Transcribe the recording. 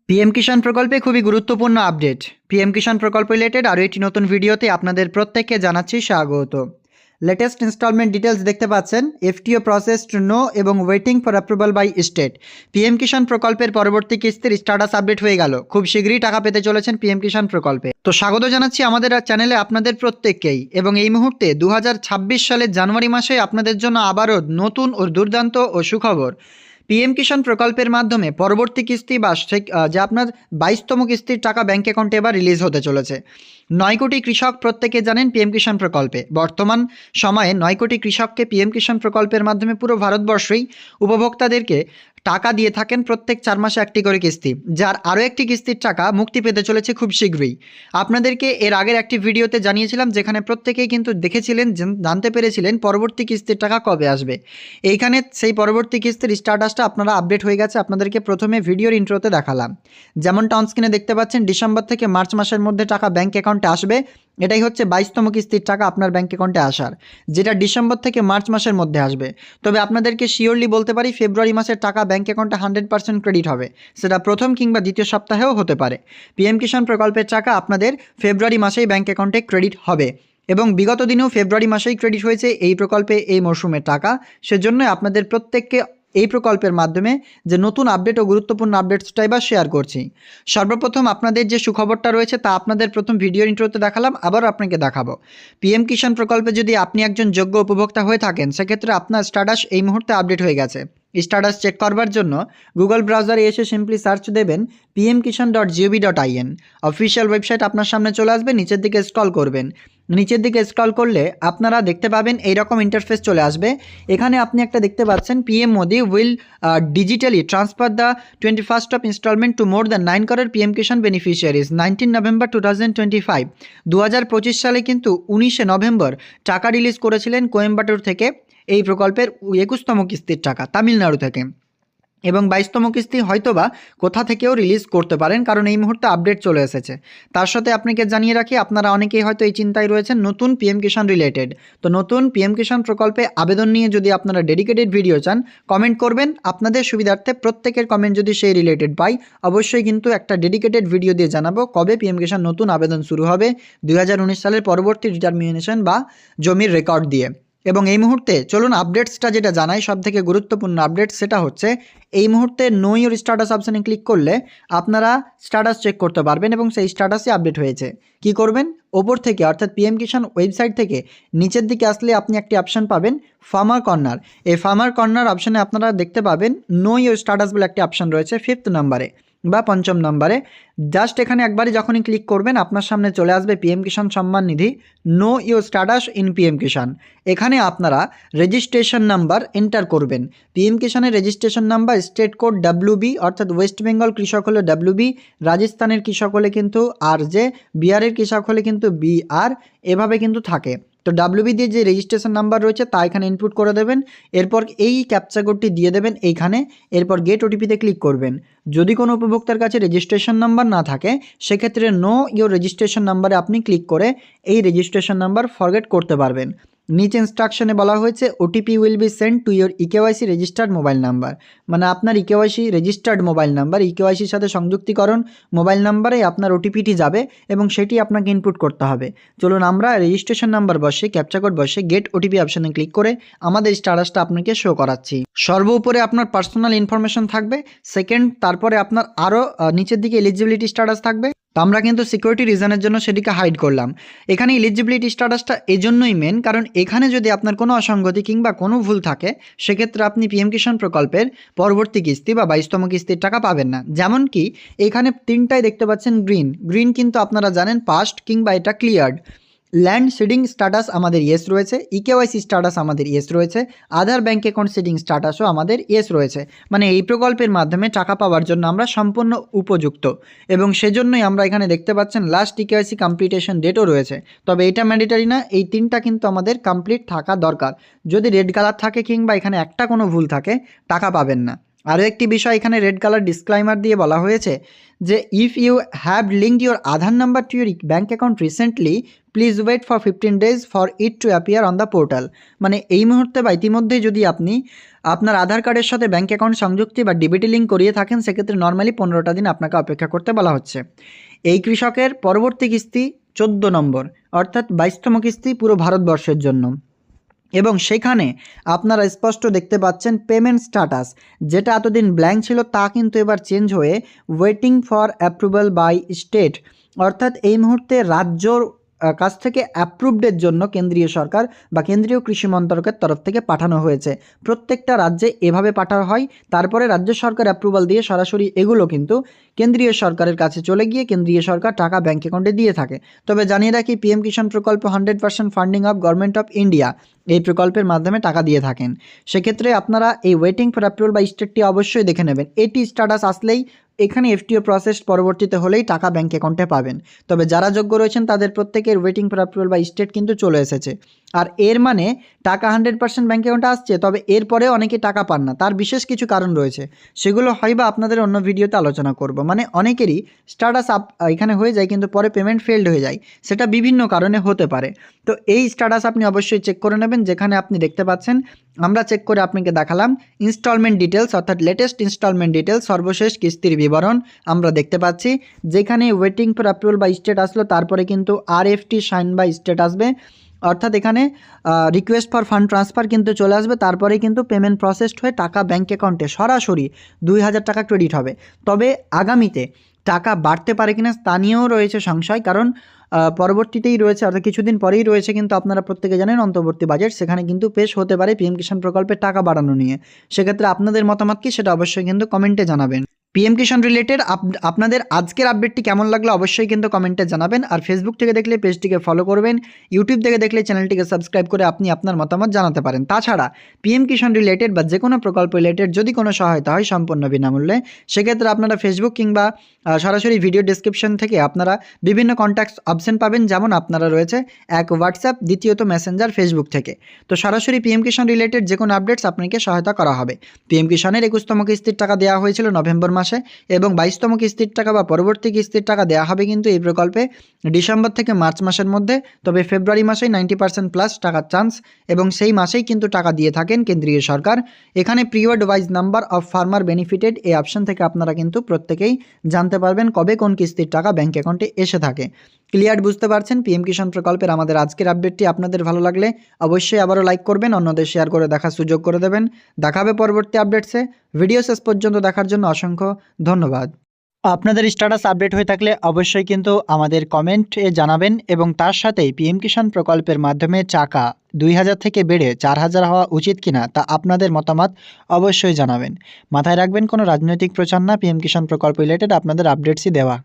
PM কিষাণ প্রকল্পে খুবই গুরুত্বপূর্ণ আপডেট। পিএম কিষাণ প্রকল্প রিলেটেড আরও একটি নতুন ভিডিওতে আপনাদের প্রত্যেককে জানাচ্ছি স্বাগত। লেটেস্ট ইনস্টলমেন্ট ডিটেলস দেখতে পাচ্ছেন, এফটিও প্রসেসড নো এবং waiting for approval by state. PM Kisan প্রকল্পের পরবর্তী কিস্তির স্ট্যাটাস আপডেট হয়ে গেল। খুব শীঘ্রই টাকা পেতে চলেছেন পিএম কিষাণ প্রকল্পে। তো স্বাগত জানাচ্ছি আমাদের চ্যানেলে আপনাদের প্রত্যেককেই। এবং এই মুহূর্তে 2026 সালের জানুয়ারি মাসে আপনাদের জন্য আবারও নতুন ও দুর্দান্ত ও সুখবর। পিএম কিষাণ প্রকল্পের মাধ্যমে পরবর্তী কিস্তি বা যে আপনার 22তম কিস্তির টাকা ব্যাঙ্ক অ্যাকাউন্টে এবার রিলিজ হতে চলেছে। 9 কোটি কৃষক প্রত্যেকে জানেন পিএম কিষাণ প্রকল্পে বর্তমান সময়ে 9 কোটি কৃষককে পিএম কিষাণ প্রকল্পের মাধ্যমে পুরো ভারতবর্ষেই উপভোক্তাদেরকে টাকা দিয়ে থাকেন প্রত্যেক 4 মাসে একটি করে কিস্তি, যার আরও একটি কিস্তির টাকা মুক্তি পেতে চলেছে খুব শীঘ্রই। আপনাদেরকে এর আগের একটি ভিডিওতে জানিয়েছিলাম, যেখানে প্রত্যেকেই কিন্তু দেখেছিলেন, জানতে পেরেছিলেন পরবর্তী কিস্তির টাকা কবে আসবে। এইখানে সেই পরবর্তী কিস্তির স্ট্যাটাসটা আপনারা আপডেট হয়ে গেছে। আপনাদেরকে প্রথমে ভিডিওর ইন্ট্রোতে দেখালাম, যেমনটা অনস্ক্রিনে দেখতে পাচ্ছেন, ডিসেম্বর থেকে মার্চ মাসের মধ্যে টাকা ব্যাঙ্ক অ্যাকাউন্টে আসবে। এটাই হচ্ছে 22তম কিস্তির টাকা আপনার ব্যাঙ্ক অ্যাকাউন্টে আসার, যেটা ডিসেম্বর থেকে মার্চ মাসের মধ্যে আসবে। তবে আপনাদেরকে শিওরলি বলতে পারি, ফেব্রুয়ারি মাসের টাকা ব্যাঙ্ক অ্যাকাউন্টে 100% ক্রেডিট হবে। সেটা প্রথম কিংবা দ্বিতীয় সপ্তাহেও হতে পারে। পিএম কিষাণ প্রকল্পের টাকা আপনাদের ফেব্রুয়ারি মাসেই ব্যাঙ্ক অ্যাকাউন্টে ক্রেডিট হবে। এবং বিগত দিনেও ফেব্রুয়ারি মাসেই ক্রেডিট হয়েছে এই প্রকল্পে এই মরশুমের টাকা। সেজন্য আপনাদের প্রত্যেককে এই প্রকল্পের মাধ্যমে যে নতুন আপডেট ও গুরুত্বপূর্ণ আপডেটসটাই বা শেয়ার করছি। সর্বপ্রথম আপনাদের যে সুখবরটা রয়েছে তা আপনাদের প্রথম ভিডিওর ইন্ট্রোতে দেখালাম, আবার আপনাকে দেখাবো। পিএম কিষাণ প্রকল্পে যদি আপনি একজন যোগ্য উপভোক্তা হয়ে থাকেন, সেক্ষেত্রে আপনার স্ট্যাটাস এই মুহূর্তে আপডেট হয়ে গেছে। স্ট্যাটাস চেক করবার জন্য গুগল ব্রাউজারে এসে সিম্পলি সার্চ দেবেন pmkishan.gov.in। অফিসিয়াল ওয়েবসাইট আপনার সামনে চলে আসবে। নিচের দিকে স্ক্রল করবেন। নিচের দিকে স্ক্রল করলে আপনারা দেখতে পাবেন এইরকম ইন্টারফেস চলে আসবে। এখানে আপনি একটা দেখতে পাচ্ছেন, PM Modi will digitally transfer the 21st of instalment to more than 9 crore PM Kisan beneficiaries 19 November 2025। 2025 সালে কিন্তু 19শে নভেম্বর টাকা রিলিজ করেছিলেন কোয়েম্বাটোর থেকে এই প্রকল্পের 21তম কিস্তির টাকা তামিলনাড়ু থেকে। এবং 22তম কিস্তি হয়তোবা কোথা থেকেও রিলিজ করতে পারেন, কারণ এই মুহূর্তে আপডেট চলে এসেছে। তার সাথে আপনাকে জানিয়ে রাখি, আপনারা অনেকেই হয়তো এই চিন্তায় রয়েছেন নতুন পিএম কিষাণ রিলেটেড। তো নতুন পিএম কিষাণ প্রকল্পে আবেদন নিয়ে যদি আপনারা ডেডিকেটেড ভিডিও চান, কমেন্ট করবেন। আপনাদের সুবিধার্থে প্রত্যেকের কমেন্ট যদি সেই রিলেটেড পাই, অবশ্যই কিন্তু একটা ডেডিকেটেড ভিডিও দিয়ে জানাবো কবে পিএম কিষাণ নতুন আবেদন শুরু হবে 2019 সালের পরবর্তী ডিটারমিনেশন বা জমির রেকর্ড দিয়ে। এবং এই মুহূর্তে চলুন আপডেটসটা যেটা জানাই, সবথেকে গুরুত্বপূর্ণ আপডেট, সেটা হচ্ছে এই মুহূর্তে নো ইওর স্ট্যাটাস অপশানে ক্লিক করলে আপনারা স্ট্যাটাস চেক করতে পারবেন এবং সেই স্ট্যাটাসই আপডেট হয়েছে। কি করবেন, ওপর থেকে অর্থাৎ পিএম কিষাণ ওয়েবসাইট থেকে নিচের দিকে আসলে আপনি একটি অপশান পাবেন, ফার্মার কর্নার। এই ফার্মার কর্নার অপশানে আপনারা দেখতে পাবেন নো ইওর স্ট্যাটাস বলে একটি অপশান রয়েছে 5th নম্বরে বা 5ম নম্বরে। জাস্ট এখানে একবারই যখনই ক্লিক করবেন, আপনার সামনে চলে আসবে PM Kisan Samman Nidhi know your status in PM Kisan. এখানে আপনারা রেজিস্ট্রেশন নাম্বার এন্টার করবেন। পিএম কিষাণের registration number state code WB, অর্থাৎ ওয়েস্ট বেঙ্গল কৃষক হলে WB, রাজস্থানের কৃষক হলে কিন্তু RJ, বিহারের কৃষক হলে কিন্তু BR, এভাবে কিন্তু থাকে। তো WB দিয়ে যে রেজিস্ট্রেশন নাম্বার রয়েছে তা এখানে ইনপুট করে দেবেন। এরপর এই ক্যাপচা কোডটি দিয়ে দেবেন এইখানে। এরপর গেট ওটিপিতে ক্লিক করবেন। যদি কোনো উপভোক্তার কাছে রেজিস্ট্রেশন নাম্বার না থাকে, সেক্ষেত্রে নো ইওর রেজিস্ট্রেশন নাম্বারে আপনি ক্লিক করে এই রেজিস্ট্রেশন নাম্বার ফরগেট করতে পারবেন। নিচে ইনস্ট্রাকশনে বলা হয়েছে OTP will be send to your eKYC registered mobile number, মানে আপনার ইকেওয়াইসি রেজিস্টার্ড মোবাইল নাম্বার, ইকেওয়াইসির সাথে সংযুক্তিকরণ মোবাইল নাম্বারে আপনার ওটিপিটি যাবে এবং সেটি আপনাকে ইনপুট করতে হবে। চলুন আমরা রেজিস্ট্রেশন নাম্বার বসে ক্যাপচা কোড বসে গেট ওটিপি অপশানে ক্লিক করে আমাদের স্ট্যাটাসটা আপনাকে শো করাচ্ছি। সর্বোপরে আপনার পার্সোনাল ইনফরমেশন থাকবে, সেকেন্ড তারপরে আপনার আরও নিচের দিকে এলিজিবিলিটি স্ট্যাটাস থাকবে। তো আমরা কিন্তু সিকিউরিটি রিজনের জন্য সেটিকে হাইড করলাম। এখানে এলিজিবিলিটি স্ট্যাটাসটা এজন্যই মেন, কারণ এখানে যদি আপনার কোনো অসঙ্গতি কিংবা কোনো ভুল থাকে, সেক্ষেত্রে আপনি পিএম কিষাণ প্রকল্পের পরবর্তী কিস্তি বা 22তম কিস্তির টাকা পাবেন না। যেমন কি এখানে তিনটাই দেখতে পাচ্ছেন গ্রিন কিন্তু আপনারা জানেন পাস্ট কিংবা এটা ক্লিয়ার্ড। ল্যান্ড সিডিং স্ট্যাটাস আমাদের ইয়েস রয়েছে, ইকেওয়াইসি স্ট্যাটাস আমাদের ইয়েস রয়েছে, আধার ব্যাঙ্ক অ্যাকাউন্ট সিডিং স্ট্যাটাসও আমাদের ইয়েস রয়েছে। মানে এই প্রকল্পের মাধ্যমে টাকা পাওয়ার জন্য আমরা সম্পূর্ণ উপযুক্ত এবং সেজন্যই আমরা এখানে দেখতে পাচ্ছেন লাস্ট ইকেওয়াইসি কমপ্লিটেশন ডেটও রয়েছে। তবে এটা ম্যান্ডেটারি না, এই তিনটা কিন্তু আমাদের কমপ্লিট থাকা দরকার। যদি রেড কালার থাকে কিংবা এখানে একটা কোনো ভুল থাকে, টাকা পাবেন না। আরও একটি বিষয় এখানে রেড কালার ডিসক্লাইমার দিয়ে বলা হয়েছে যে if you have linked your Aadhaar number to your bank account recently, please wait for 15 days for it to appear on the portal. মানে এই মুহূর্তে বা ইতিমধ্যেই যদি আপনি আপনার আধার কার্ডের সাথে ব্যাঙ্ক অ্যাকাউন্ট সংযুক্তি বা ডিবিটি লিঙ্ক করিয়ে থাকেন, সেক্ষেত্রে নর্মালি 15টা দিন আপনাকে অপেক্ষা করতে বলা হচ্ছে। এই কৃষকের পরবর্তী কিস্তি 14 নম্বর, অর্থাৎ 22তম কিস্তি পুরো ভারতবর্ষের জন্য। এবং সেখানে আপনারা স্পষ্ট দেখতে পাচ্ছেন পেমেন্ট স্ট্যাটাস, যেটা এতদিন ব্ল্যাঙ্ক ছিল তা কিন্তু এবার চেঞ্জ হয়ে waiting for approval by state, অর্থাৎ এই মুহূর্তে রাজ্যর কাছ থেকে অ্যাপ্রুভডের জন্য কেন্দ্রীয় সরকার বা কেন্দ্রীয় কৃষি মন্ত্রকের তরফ থেকে পাঠানো হয়েছে। প্রত্যেকটা রাজ্যে এভাবে পাঠানো হয়, তারপরে রাজ্য সরকার অ্যাপ্রুভাল দিয়ে সরাসরি এগুলো কিন্তু কেন্দ্রীয় সরকারের কাছে চলে গিয়ে কেন্দ্রীয় সরকার টাকা ব্যাঙ্ক অ্যাকাউন্টে দিয়ে থাকে। তবে জানিয়ে রাখি, পিএম কিষাণ প্রকল্প 100% funding of government of India এই প্রকল্পের মাধ্যমে টাকা দিয়ে থাকেন। সেক্ষেত্রে আপনারা এই ওয়েটিং ফর অ্যাপ্রুভাল বা স্টেটটি অবশ্যই দেখে নেবেন। এটি স্ট্যাটাস আসলেই এখানে এফটিও প্রসেস পরবর্তীতে হলেই টাকা ব্যাঙ্ক অ্যাকাউন্টে পাবেন। তবে যারা যোগ্য রয়েছেন তাদের প্রত্যেকের ওয়েটিং ফর অ্যাপ্রুভাল বা স্টেট কিন্তু চলে এসেছে। আর এর মানে টাকা 100% ব্যাঙ্ক অ্যাকাউন্টে আসছে, তবে এরপরে অনেকে টাকা পান না, তার বিশেষ কিছু কারণ রয়েছে, সেগুলো হয়বা আপনাদের অন্য ভিডিওতে আলোচনা করব। মানে অনেকেরই স্ট্যাটাস এখানে হয়ে যায় কিন্তু পরে পেমেন্ট ফেলড হয়ে যায়, সেটা বিভিন্ন কারণে হতে পারে। তো এই স্ট্যাটাস আপনি অবশ্যই চেক করে নেবেন। যেখানে আপনি দেখতে পাচ্ছেন, আমরা চেক করে আপনাকে দেখালাম ইনস্টলমেন্ট ডিটেলস, অর্থাৎ লেটেস্ট ইনস্টলমেন্ট ডিটেলস, সর্বশেষ কিস্তির বিবরণ আমরা দেখতে পাচ্ছি। যেখানে ওয়েটিং ফর অ্যাপ্রুভাল বা স্টেট আসলো, তারপরে কিন্তু RFT সাইন বা স্টেট আসবে, অর্থাৎ এখানে রিকোয়েস্ট ফর ফান্ড ট্রান্সফার কিন্তু চলে আসবে। তারপরে কিন্তু পেমেন্ট প্রসেসড হয়ে টাকা ব্যাঙ্ক অ্যাকাউন্টে সরাসরি 2000 টাকা ক্রেডিট হবে। তবে আগামীতে টাকা বাড়তে পারে কিনা তা নিয়েও রয়েছে সংশয়, কারণ পরবর্তীতেই রয়েছে, অর্থাৎ কিছুদিন পরেই রয়েছে কিন্তু আপনারা প্রত্যেকে জানেন অন্তর্বর্তী বাজেট, সেখানে কিন্তু পেশ হতে পারে পিএম কিষাণ প্রকল্পের টাকা বাড়ানো নিয়ে। সেক্ষেত্রে আপনাদের মতামত কি সেটা অবশ্যই কিন্তু কমেন্টে জানাবেন। পিএম কিষাণ রিলেটেড আপনাদের আজকের আপডেটটি কেমন লাগলো অবশ্যই কিন্তু কমেন্টে জানাবেন। আর ফেসবুক থেকে দেখলে পেজটিকে ফলো করবেন, ইউটিউব থেকে দেখলে চ্যানেলটিকে সাবস্ক্রাইব করে আপনি আপনার মতামত জানাতে পারেন। তাছাড়া পিএম কিষাণ রিলেটেড বা যে কোনো প্রকল্প রিলেটেড যদি কোনো সহায়তা হয় সম্পূর্ণ বিনামূল্যে, সেক্ষেত্রে আপনারা ফেসবুক কিংবা সরাসরি ভিডিও ডেসক্রিপশন থেকে আপনারা বিভিন্ন কন্ট্যাক্ট অপশন পাবেন, যেমন আপনারা রয়েছে এক হোয়াটসঅ্যাপ, দ্বিতীয়ত মেসেঞ্জার ফেসবুক থেকে। তো সরাসরি পিএম কিষাণ রিলেটেড যে কোনো আপডেটস আপনাকে সহায়তা করা হবে। পিএম কিষাণের 21তম কিস্তির টাকা দেওয়া হয়েছিল নভেম্বর মাসে, এবং 22তম কিস্তির টাকা বা পরবর্তী কিস্তির টাকা দেওয়া হবে কিন্তু এই প্রকল্পে ডিসেম্বর থেকে মার্চ মাসের মধ্যে। তবে ফেব্রুয়ারি মাসেই 90% প্লাস টাকার চান্স, এবং সেই মাসেই কিন্তু টাকা দিয়ে থাকেন কেন্দ্রীয় সরকার। এখানে period wise number of farmer benefited এই অপশন থেকে আপনারা কিন্তু প্রত্যেকেই জানতে পারবেন কবে কোন কিস্তির টাকা ব্যাঙ্ক অ্যাকাউন্টে এসে থাকে। ক্লিয়ার বুঝতে পারছেন পিএম কিষাণ প্রকল্পের আমাদের আজকের আপডেটটি আপনাদের ভালো লাগলে অবশ্যই আবারও লাইক করবেন, অন্যদের শেয়ার করে দেখার সুযোগ করে দেবেন। দেখাবে পরবর্তী আপডেটসে। ভিডিও শেষ পর্যন্ত দেখার জন্য অসংখ্য ধন্যবাদ। আপনাদের স্ট্যাটাস আপডেট হয়ে থাকলে অবশ্যই কিন্তু আমাদের কমেন্টে জানাবেন, এবং তার সাথেই পিএম কিষাণ প্রকল্পের মাধ্যমে টাকা 2000 থেকে বেড়ে 4000 হওয়া উচিত কিনা তা আপনাদের মতামত অবশ্যই জানাবেন। মাথায় রাখবেন, কোনো রাজনৈতিক প্রচার না, পিএম কিষাণ প্রকল্প রিলেটেড আপনাদের আপডেটসই দেওয়া।